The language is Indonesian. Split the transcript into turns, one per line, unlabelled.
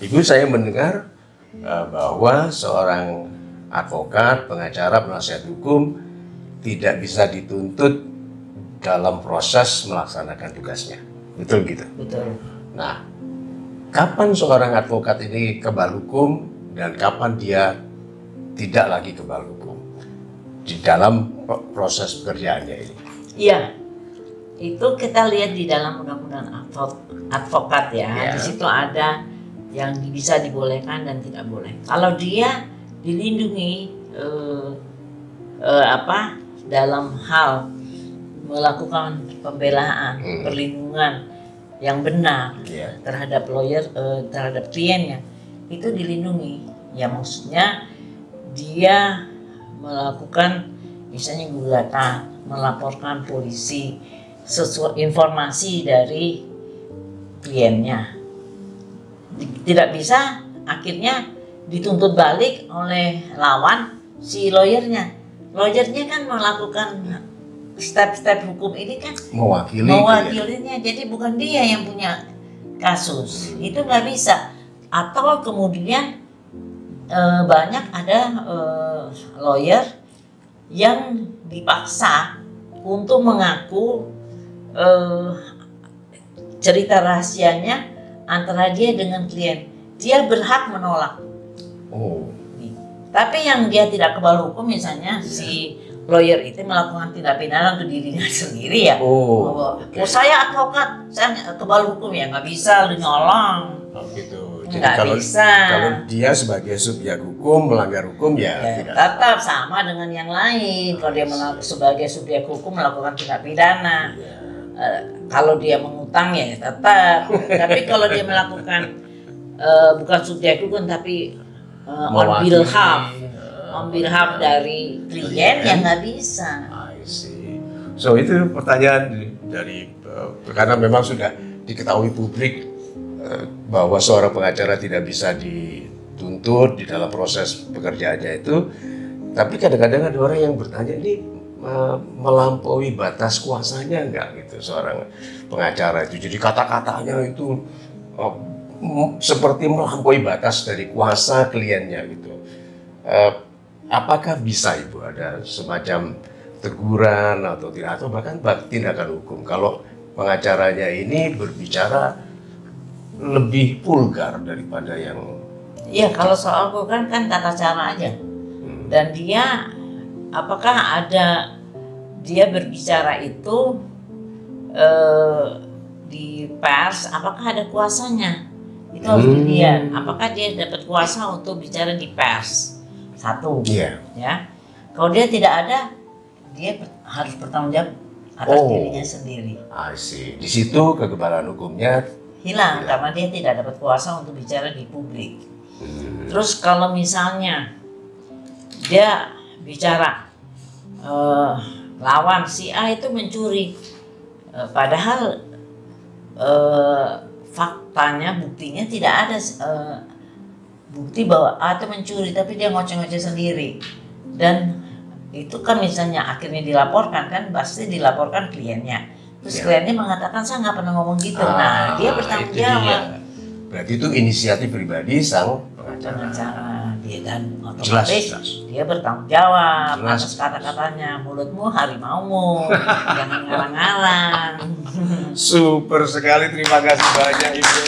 Ibu, saya mendengar bahwa seorang advokat, pengacara, penasihat hukum tidak bisa dituntut dalam proses melaksanakan tugasnya. Betul gitu?
Betul.
Nah, kapan seorang advokat ini kebal hukum dan kapan dia tidak lagi kebal hukum di dalam proses pekerjaannya ini?
Iya, itu kita lihat di dalam undang-undang advokat ya. Di situ ada yang bisa dibolehkan dan tidak boleh. Kalau dia dilindungi dalam hal melakukan pembelaan, perlindungan yang benar terhadap lawyer, terhadap kliennya, itu dilindungi. Ya maksudnya dia melakukan misalnya gugatan, melaporkan polisi sesuai informasi dari kliennya. Tidak bisa akhirnya dituntut balik oleh lawan si lawyernya. Lawyernya kan melakukan step-step hukum ini kan mewakilinya, jadi bukan dia yang punya kasus. Itu nggak bisa. Atau kemudian banyak ada lawyer yang dipaksa untuk mengaku cerita rahasianya antara dia dengan klien. Dia berhak menolak. Tapi yang dia tidak kebal hukum, misalnya si lawyer itu melakukan tindak pidana untuk dirinya sendiri ya. Saya advokat, saya kebal hukum, ya nggak bisa lu nyolong.
Gitu. Jadi kalau dia sebagai subjek hukum melanggar hukum ya tidak.
Tetap sama dengan yang lain. Kalau dia sebagai subjek hukum melakukan tindak pidana, kalau dia mengutang ya tetap. Tapi kalau dia melakukan bukan subjek hukum tapi on behalf dari klien yang nggak bisa.
I see. So itu pertanyaan dari karena memang sudah diketahui publik bahwa seorang pengacara tidak bisa dituntut di dalam proses pekerjaannya itu. Tapi kadang-kadang ada orang yang bertanya, ini melampaui batas kuasanya enggak gitu seorang pengacara itu. Jadi kata-katanya itu seperti melampaui batas dari kuasa kliennya gitu. Apakah bisa Ibu ada semacam teguran atau tidak, atau bahkan tindakan hukum kalau pengacaranya ini berbicara lebih vulgar daripada yang...
Iya, kalau soal vulgar kan tata cara aja. Dan dia, apakah ada dia berbicara itu di pers, apakah ada kuasanya? Itu harus dilihat. Apakah dia dapat kuasa untuk bicara di pers? Satu, ya. Kalau dia tidak ada, dia harus bertanggung jawab atas dirinya sendiri.
I see. Di situ kekebalan hukumnya
hilang karena dia tidak dapat kuasa untuk bicara di publik. Terus kalau misalnya dia bicara lawan si A itu mencuri, padahal faktanya, buktinya tidak ada bukti bahwa A itu mencuri, tapi dia ngoceh-ngoceh sendiri. Dan itu kan misalnya akhirnya dilaporkan, kan pasti dilaporkan kliennya. Terus kliennya mengatakan saya nggak pernah ngomong gitu. Nah, dia bertanggung jawab.
Berarti itu inisiatif pribadi sang pengacara.
Dia, dan otomatis dia bertanggung jawab atas kata-katanya. Mulutmu harimaumu, jangan ngarang-ngarang.
Super sekali, terima kasih banyak Ibu.